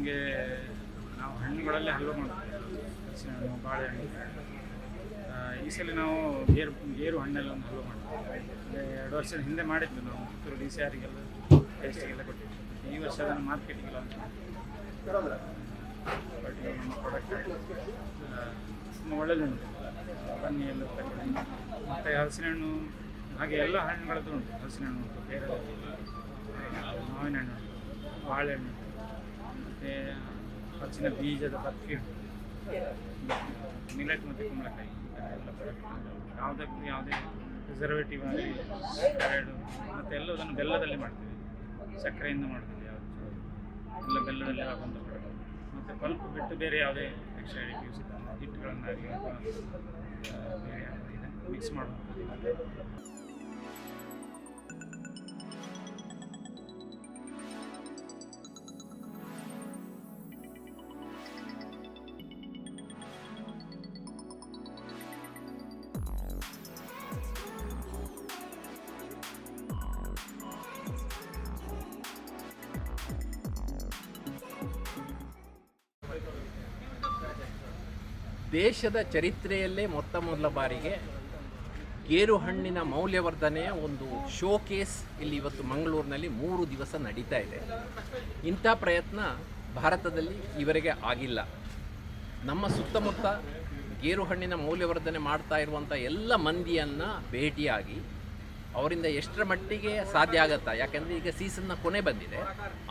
ನಮಗೆ ನಾವು ಹಣ್ಣುಗಳಲ್ಲಿ ಹಲ್ವ ಮಾಡ್ತೀವಿ. ಹಲಸಿನ ಹಣ್ಣು, ಬಾಳೆಹಣ್ಣು. ಈ ಸಲ ನಾವು ಗೇರು ಹಣ್ಣೆಲ್ಲ ಒಂದು ಹಲ್ವ ಮಾಡ್ತೀವಿ. 2 ವರ್ಷದ ಹಿಂದೆ ಮಾಡಿದ್ದು ನಾವು ಪುತ್ತೂರು DCRಗೆಲ್ಲ ಟೇಸ್ಟಿಗೆಲ್ಲ ಕೊಟ್ಟಿದ್ವಿ. ಈ ವರ್ಷ ಅದನ್ನು ಮಾರ್ಕೆಟಿಗೆಲ್ಲ ನಮ್ಮ ಪ್ರಾಡಕ್ಟ್ ತುಂಬ ಒಳ್ಳೆಯದುಂಟು. ಬನ್ನಿ ಎಲ್ಲ ತಗೊಳ್ಳಿ. ಮತ್ತು ಹಲಸಿನ ಹಣ್ಣು ಹಾಗೆ ಎಲ್ಲ ಹಣ್ಣುಗಳದ್ದು ಉಂಟು. ಹಲಸಿನ ಹಣ್ಣು ಉಂಟು, ಬೇರೆ ಮಾವಿನ ಹಣ್ಣು ಉಂಟು, ಬಾಳೆಹಣ್ಣು ಉಂಟು, ಮತ್ತು ಹಲಸಿನ ಬೀಜದ ಬರ್ಫಿ ಉಂಟು, ಮಿಲೆಟ್ ಮತ್ತು ಕುಂಬಳಕಾಯಿ ಎಲ್ಲ ಪ್ರಾಡಕ್ಟ್. ಯಾವುದಕ್ಕೂ ಯಾವುದೇ ಪ್ರಿಸರ್ವೇಟಿವ್ ಆಗಲಿ ಸ್ಟೆರಾಯ್ಡು ಮತ್ತು ಎಲ್ಲದನ್ನು ಬೆಲ್ಲದಲ್ಲಿ ಮಾಡ್ತೀವಿ, ಸಕ್ಕರೆಯಿಂದ ಮಾಡ್ತೀವಿ. ಯಾವುದು ಎಲ್ಲ ಬೆಲ್ಲದಲ್ಲಿ ಹಾಕುವಂಥ ಪ್ರಾಡಕ್ಟ್. ಮತ್ತು ಪಲ್ಪ್ ಬಿಟ್ಟು ಬೇರೆ ಯಾವುದೇ ಎಕ್ಸ್ಟ್ರಾ ಅಡಿಟಿವ್ಸ್ ಇಲ್ಲ. ಹಿಟ್ಟುಗಳನ್ನಾಗಲಿ ಅಥವಾ ಬೇರೆ ಯಾವುದೇ ಇದೆ ಮಿಕ್ಸ್ ಮಾಡುವಂಥದ್ದು. ದೇಶದ ಚರಿತ್ರೆಯಲ್ಲೇ ಮೊತ್ತ ಮೊದಲ ಬಾರಿಗೆ ಗೇರು ಹಣ್ಣಿನ ಮೌಲ್ಯವರ್ಧನೆಯ ಒಂದು ಶೋಕೇಸ್ ಇಲ್ಲಿ ಇವತ್ತು ಮಂಗಳೂರಿನಲ್ಲಿ 3 ದಿವಸ ನಡೀತಾ ಇದೆ. ಇಂಥ ಪ್ರಯತ್ನ ಭಾರತದಲ್ಲಿ ಇವರೆಗೆ ಆಗಿಲ್ಲ. ನಮ್ಮ ಸುತ್ತಮುತ್ತ ಗೇರು ಹಣ್ಣಿನ ಮೌಲ್ಯವರ್ಧನೆ ಮಾಡ್ತಾ ಇರುವಂಥ ಎಲ್ಲ ಮಂದಿಯನ್ನು ಭೇಟಿಯಾಗಿ ಅವರಿಂದ ಎಷ್ಟರ ಮಟ್ಟಿಗೆ ಸಾಧ್ಯ ಆಗತ್ತಾ, ಯಾಕೆಂದರೆ ಈಗ ಸೀಸನ್ನ ಕೊನೆ ಬಂದಿದೆ,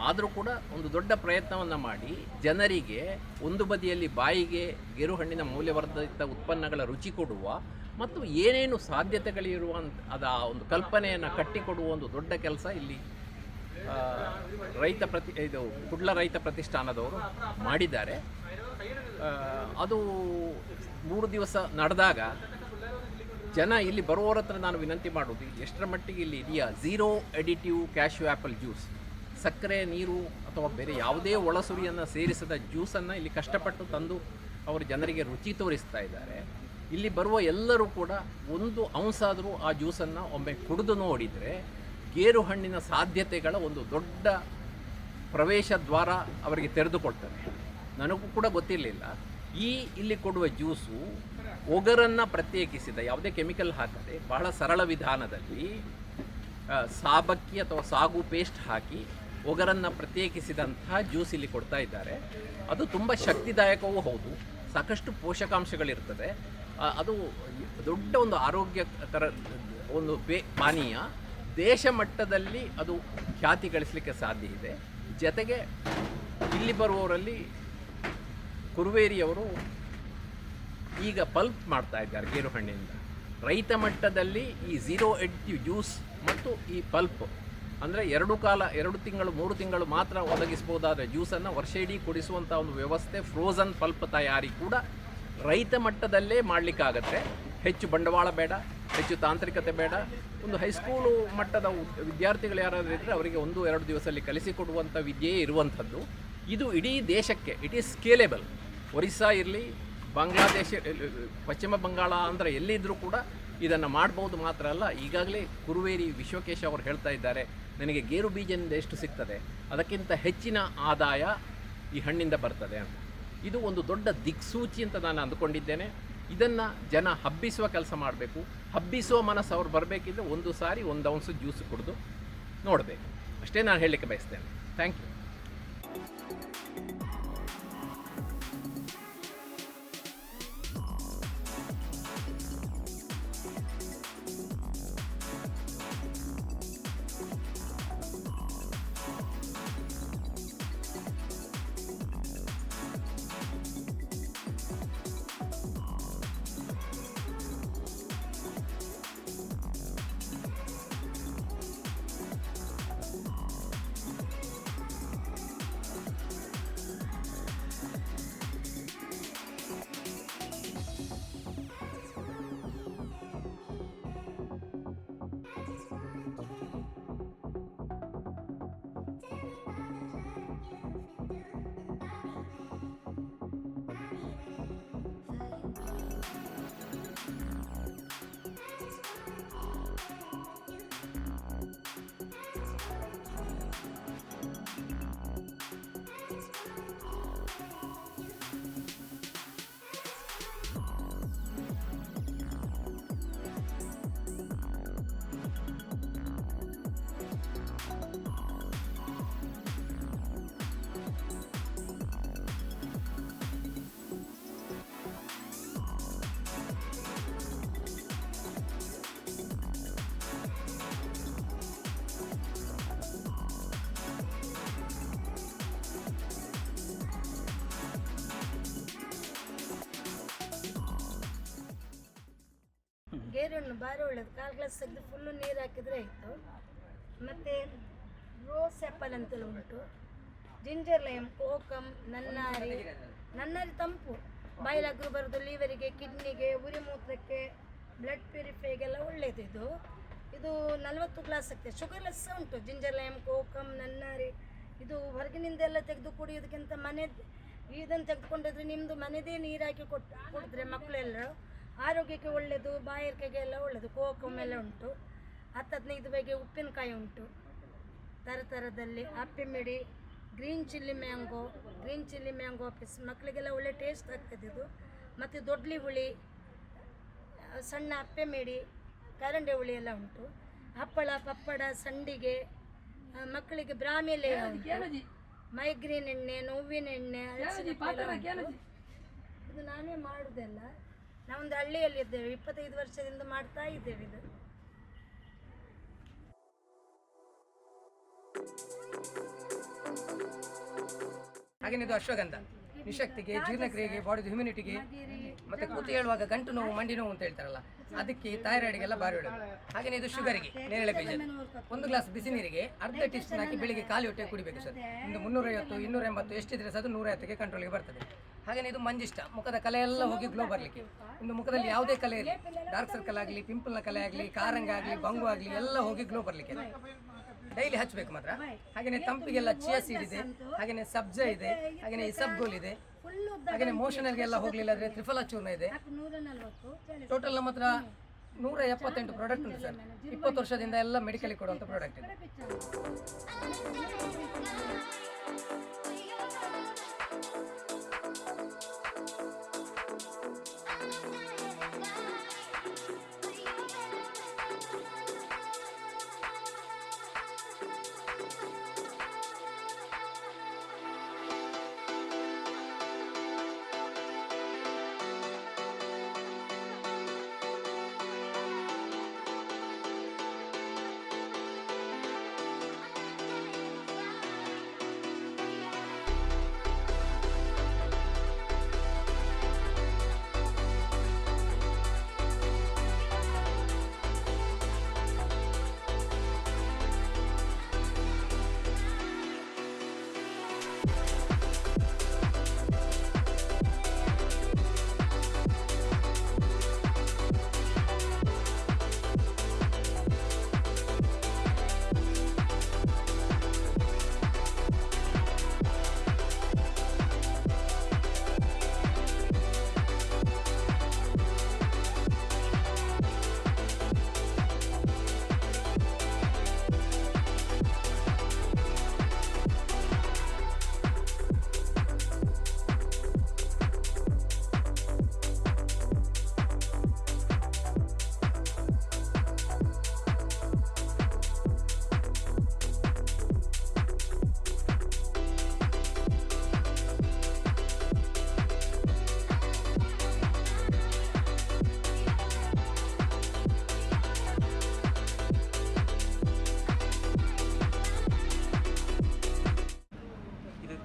ಆದರೂ ಕೂಡ ಒಂದು ದೊಡ್ಡ ಪ್ರಯತ್ನವನ್ನು ಮಾಡಿ ಜನರಿಗೆ ಒಂದು ಬದಿಯಲ್ಲಿ ಬಾಯಿಗೆ ಗೇರು ಹಣ್ಣಿನ ಮೌಲ್ಯವರ್ಧಿತ ಉತ್ಪನ್ನಗಳ ರುಚಿ ಕೊಡುವ ಮತ್ತು ಏನೇನು ಸಾಧ್ಯತೆಗಳಿರುವಂಥ ಒಂದು ಕಲ್ಪನೆಯನ್ನು ಕಟ್ಟಿಕೊಡುವ ಒಂದು ದೊಡ್ಡ ಕೆಲಸ ಇಲ್ಲಿ ಕುಡ್ಲ ರೈತ ಪ್ರತಿಷ್ಠಾನದವರು ಮಾಡಿದ್ದಾರೆ. ಅದು 3 ದಿವಸ ನಡೆದಾಗ ಜನ ಇಲ್ಲಿ ಬರುವವರ ಹತ್ರ ನಾನು ವಿನಂತಿ ಮಾಡೋದು, ಎಷ್ಟರ ಮಟ್ಟಿಗೆ ಇಲ್ಲಿ ಇದೆಯಾ zero additive cashew apple juice, ಸಕ್ಕರೆ, ನೀರು ಅಥವಾ ಬೇರೆ ಯಾವುದೇ ಒಳಸುರಿಯನ್ನು ಸೇರಿಸದ ಜ್ಯೂಸನ್ನು ಇಲ್ಲಿ ಕಷ್ಟಪಟ್ಟು ತಂದು ಅವರು ಜನರಿಗೆ ರುಚಿ ತೋರಿಸ್ತಾ ಇದ್ದಾರೆ. ಇಲ್ಲಿ ಬರುವ ಎಲ್ಲರೂ ಕೂಡ ಒಂದು ಔನ್ಸಾದರೂ ಆ ಜ್ಯೂಸನ್ನು ಒಮ್ಮೆ ಕುಡಿದು ನೋಡಿದರೆ ಗೇರು ಹಣ್ಣಿನ ಸಾಧ್ಯತೆಗಳ ಒಂದು ದೊಡ್ಡ ಪ್ರವೇಶ ದ್ವಾರ ಅವರಿಗೆ ತೆರೆದುಕೊಳ್ತದೆ. ನನಗೂ ಕೂಡ ಗೊತ್ತಿರಲಿಲ್ಲ, ಇಲ್ಲಿ ಕೊಡುವ ಜ್ಯೂಸು ಒಗರನ್ನು ಪ್ರತ್ಯೇಕಿಸಿದ, ಯಾವುದೇ ಕೆಮಿಕಲ್ ಹಾಕದೆ ಬಹಳ ಸರಳ ವಿಧಾನದಲ್ಲಿ ಸಾಬಕ್ಕಿ ಅಥವಾ ಸಾಗು ಪೇಸ್ಟ್ ಹಾಕಿ ಒಗರನ್ನು ಪ್ರತ್ಯೇಕಿಸಿದಂತಹ ಜ್ಯೂಸ್ ಇಲ್ಲಿ ಕೊಡ್ತಾ ಇದ್ದಾರೆ. ಅದು ತುಂಬ ಶಕ್ತಿದಾಯಕವೂ ಹೌದು, ಸಾಕಷ್ಟು ಪೋಷಕಾಂಶಗಳಿರ್ತದೆ. ಅದು ದೊಡ್ಡ ಒಂದು ಆರೋಗ್ಯಕರ ಒಂದು ಪಾನೀಯ. ದೇಶ ಮಟ್ಟದಲ್ಲಿ ಅದು ಖ್ಯಾತಿ ಗಳಿಸಲಿಕ್ಕೆ ಸಾಧ್ಯ ಇದೆ. ಜೊತೆಗೆ ಇಲ್ಲಿ ಬರುವವರಲ್ಲಿ ಕುರುವೇರಿಯವರು ಈಗ ಪಲ್ಪ್ ಮಾಡ್ತಾ ಇದ್ದಾರೆ ಗೇರು ಹಣ್ಣಿನಿಂದ. ರೈತ ಮಟ್ಟದಲ್ಲಿ ಈ ಝೀರೋ ಎಡಿಟಿವ್ ಜ್ಯೂಸ್ ಮತ್ತು ಈ ಪಲ್ಪ್ ಅಂದರೆ 2 ತಿಂಗಳು 3 ತಿಂಗಳು ಮಾತ್ರ ಒದಗಿಸ್ಬೋದಾದ ಜ್ಯೂಸನ್ನು ವರ್ಷ ಇಡೀ ಕುಡಿಸುವಂಥ ಒಂದು ವ್ಯವಸ್ಥೆ, ಫ್ರೋಝನ್ ಪಲ್ಪ್ ತಯಾರಿ ಕೂಡ ರೈತ ಮಟ್ಟದಲ್ಲೇ ಮಾಡಲಿಕ್ಕಾಗತ್ತೆ. ಹೆಚ್ಚು ಬಂಡವಾಳ ಬೇಡ, ಹೆಚ್ಚು ತಾಂತ್ರಿಕತೆ ಬೇಡ. ಒಂದು ಹೈಸ್ಕೂಲು ಮಟ್ಟದ ವಿದ್ಯಾರ್ಥಿಗಳು ಯಾರಾದರೂ ಇದ್ದರೆ ಅವರಿಗೆ 1-2 ದಿವಸದಲ್ಲಿ ಕಲಿಸಿಕೊಡುವಂಥ ವಿದ್ಯೆಯೇ ಇರುವಂಥದ್ದು. ಇದು ಇಡೀ ದೇಶಕ್ಕೆ ಇಟ್ ಈಸ್ ಸ್ಕೇಲೆಬಲ್. ಒರಿಸ್ಸಾ ಇರಲಿ, ಬಾಂಗ್ಲಾದೇಶ, ಪಶ್ಚಿಮ ಬಂಗಾಳ, ಆಂಧ್ರ ಎಲ್ಲಿದ್ದರೂ ಕೂಡ ಇದನ್ನು ಮಾಡ್ಬೋದು. ಮಾತ್ರ ಅಲ್ಲ, ಈಗಾಗಲೇ ಕುರುವೇರಿ ವಿಶ್ವಕೇಶ ಅವರು ಹೇಳ್ತಾ ಇದ್ದಾರೆ, ನನಗೆ ಗೇರು ಬೀಜದಿಂದ ಎಷ್ಟು ಸಿಗ್ತದೆ ಅದಕ್ಕಿಂತ ಹೆಚ್ಚಿನ ಆದಾಯ ಈ ಹಣ್ಣಿಂದ ಬರ್ತದೆ ಅಂತ. ಇದು ಒಂದು ದೊಡ್ಡ ದಿಕ್ಸೂಚಿ ಅಂತ ನಾನು ಅಂದುಕೊಂಡಿದ್ದೇನೆ. ಇದನ್ನು ಜನ ಹಬ್ಬಿಸುವ ಕೆಲಸ ಮಾಡಬೇಕು. ಹಬ್ಬಿಸುವ ಮನಸ್ಸು ಅವ್ರು ಬರಬೇಕಿದ್ರೆ 1 ಸಾರಿ 1 ಔನ್ಸು ಜ್ಯೂಸ್ ಕುಡಿದು ನೋಡಬೇಕು. ಅಷ್ಟೇ ನಾನು ಹೇಳಲಿಕ್ಕೆ ಬಯಸ್ತೇನೆ. Thank you. ಹಣ್ಣು ಭಾರಿ ಒಳ್ಳೇದು. 1/4 ಗ್ಲಾಸ್ ತೆಗೆದು ಫುಲ್ಲು ನೀರು ಹಾಕಿದರೆ ಆಯಿತು. ಮತ್ತು ರೋಸ್ ಆ್ಯಪಲ್ ಅಂತೆಲ್ಲ ಉಂಟು, ಜಿಂಜರ್ ಲೈಮ್, ಕೋಕಮ್, ನನ್ನಾರಿ ತಂಪು, ಬಾಯಿಲಾಗ್ರೂ ಬರೋದು, ಲೀವರಿಗೆ, ಕಿಡ್ನಿಗೆ, ಉರಿ ಮೂತ್ರಕ್ಕೆ, ಬ್ಲಡ್ ಪ್ಯೂರಿಫೈಗೆಲ್ಲ ಒಳ್ಳೆಯದು. ಇದು 40 ಗ್ಲಾಸ್ ಆಗ್ತದೆ. ಶುಗರ್ಲೆಸ್ ಉಂಟು, ಜಿಂಜರ್ ಲೈಮ್, ಕೋಕಮ್, ನನ್ನಾರಿ. ಇದು ಹೊರಗಿನಿಂದೆಲ್ಲ ತೆಗೆದು ಕುಡಿಯೋದಕ್ಕಿಂತ ಇದನ್ನು ತೆಗೆದುಕೊಂಡಿದ್ರೆ ನಿಮ್ಮದು ಮನೆಯದೇ ನೀರು ಹಾಕಿ ಕುಡಿದ್ರೆ ಮಕ್ಕಳೆಲ್ಲರೂ ಆರೋಗ್ಯಕ್ಕೆ ಒಳ್ಳೆಯದು, ಬಾಯಾರಿಕೆಗೆ ಎಲ್ಲ ಒಳ್ಳೆಯದು. ಕೋಕಮ್ ಎಲ್ಲ ಉಂಟು. 10-15 ಬಗೆಯ ಉಪ್ಪಿನಕಾಯಿ ಉಂಟು ಥರದಲ್ಲಿ. ಆಪಿಮಿಡಿ, ಗ್ರೀನ್ ಚಿಲ್ಲಿ ಮ್ಯಾಂಗೋ ಆಫೀಸ್ ಮಕ್ಕಳಿಗೆಲ್ಲ ಒಳ್ಳೆ ಟೇಸ್ಟ್ ಆಗ್ತದೆ ಇದು. ಮತ್ತು ದೊಡ್ಡಲಿ ಹುಳಿ, ಸಣ್ಣ ಅಪ್ಪೆಮಿಡಿ, ಕರಂಡೆ ಹುಳಿ ಎಲ್ಲ ಉಂಟು. ಹಪ್ಪಳ, ಪಪ್ಪಡ, ಸಂಡಿಗೆ, ಮಕ್ಕಳಿಗೆ ಬ್ರಾಹ್ಮಿಲೆ, ಮೈಗ್ರೇನ್ ಎಣ್ಣೆ, ನೋವಿನ ಎಣ್ಣೆ, ಇದು ನಾವೇ ಮಾಡುವುದೆಲ್ಲ. ನಾವೊಂದು ಹಳ್ಳಿಯಲ್ಲಿದ್ದೇವೆ, 25 ವರ್ಷದಿಂದ ಮಾಡ್ತಾ ಇದ್ದೇವೆ ಇದು. ಹಾಗೇನೆ ಇದು ಅಶ್ವಗಂಧ ನಿಶಕ್ತಿಗೆ, ಜೀರ್ಣಕ್ರಿಯೆಗೆ, ಬಾಡಿದು ಹ್ಯುಮಿನಿಟಿಗೆ, ಮತ್ತೆ ಕೂತು ಹೇಳುವಾಗ ಗಂಟು ನೋವು, ಮಂಡಿ ನೋವು ಅಂತ ಹೇಳ್ತಾರಲ್ಲ ಅದಕ್ಕೆ, ಥೈರಾಯ್ಡ್ಗೆಲ್ಲ ಬಾರಿ ಒಳ್ಳೆಯದು. ಹಾಗೆಯೇ ಇದು ಶುಗರಿಗೆ, ನೇರಳೆ ಬೀಜ 1 ಗ್ಲಾಸ್ ಬಿಸಿ ನೀರಿಗೆ ಅರ್ಧ ಟೀ ಸ್ಪೂನ್ ಹಾಕಿ ಬೆಳಿಗ್ಗೆ ಖಾಲಿ ಹೊಟ್ಟೆ ಕುಡಿಬೇಕು ಸರ್. ಒಂದು 350, 280 ಎಷ್ಟಿದ್ರೆ ಸಹ ಅದು 150ಕ್ಕೆ ಕಂಟ್ರೋಲ್ಗೆ ಬರ್ತದೆ. ಹಾಗೆಯೇ ಇದು ಮಂಜಿಷ್ಟ, ಮುಖದ ಕಲೆ ಎಲ್ಲ ಹೋಗಿ ಗ್ಲೋ ಬರಲಿಕ್ಕೆ. ಇನ್ನು ಮುಖದಲ್ಲಿ ಯಾವುದೇ ಕಲೆ ಇರಲಿ, ಡಾರ್ಕ್ ಸರ್ಕಲ್ ಆಗಲಿ, ಪಿಂಪಲ್ನ ಕಲೆ ಆಗಲಿ, ಕಾರಂಗ ಆಗಲಿ, ಬಂಗು ಆಗಲಿ, ಎಲ್ಲ ಹೋಗಿ ಗ್ಲೋ ಬರಲಿಕ್ಕೆ ಡೈಲಿ ಹಚ್ಚಬೇಕು ಮಾತ್ರ. ಹಾಗೆಯೇ ತಂಪಿಗೆಲ್ಲ ಚಿಯಾ ಸೀಡ್ ಇದೆ, ಹಾಗೆಯೇ ಸಬ್ಜಾ ಇದೆ, ಹಾಗೆಯೇ ಇಸಬ್ಗೋಲ್ ಇದೆ, ಹಾಗೆಯೇ ಮೋಷನಲ್ಗೆಲ್ಲ ಹೋಗಲಿಲ್ಲ ಅಂದರೆ ತ್ರಿಫಲ ಚೂರ್ಣ ಇದೆ. ಟೋಟಲ್ ನಮ್ಮ ಹತ್ರ 178 ಪ್ರಾಡಕ್ಟ್ ಉಂಟು ಸರ್. 20 ವರ್ಷದಿಂದ ಎಲ್ಲ ಮೆಡಿಕಲಿಗೆ ಕೊಡುವಂಥ ಪ್ರಾಡಕ್ಟ್ ಇದೆ.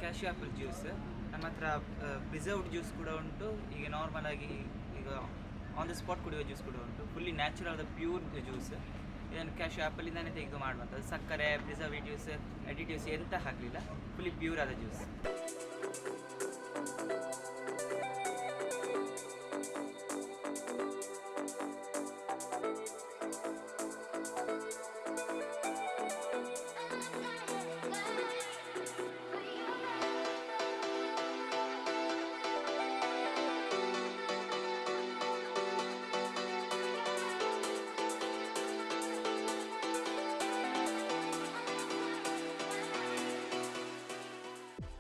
ಕ್ಯಾಶ್ಯೂ ಆ್ಯಪಲ್ ಜ್ಯೂಸ್ ನಮ್ಮ ಹತ್ರ ಪ್ರಿಸರ್ವ್ಡ್ ಜ್ಯೂಸ್ ಕೂಡ ಉಂಟು. ಈಗ ನಾರ್ಮಲ್ ಆಗಿ ಈಗ ಆನ್ ದ ಸ್ಪಾಟ್ ಕುಡಿಯೋ ಜ್ಯೂಸ್ ಕೂಡ ಉಂಟು. Fully natural pure juice. ಇದನ್ನು ಕ್ಯಾಶ್ಯೂ ಆ್ಯಪಲಿಂದನೇ ತೆಗೆದು ಮಾಡುವಂಥದ್ದು. ಸಕ್ಕರೆ, ಪ್ರಿಸರ್ವೇಟಿವ್ಸ್, ಅಡಿಟಿವ್ಸ್ ಎಂತ ಹಾಕಲಿಲ್ಲ, ಫುಲ್ಲಿ ಪ್ಯೂರ್ ಆದ ಜ್ಯೂಸ್.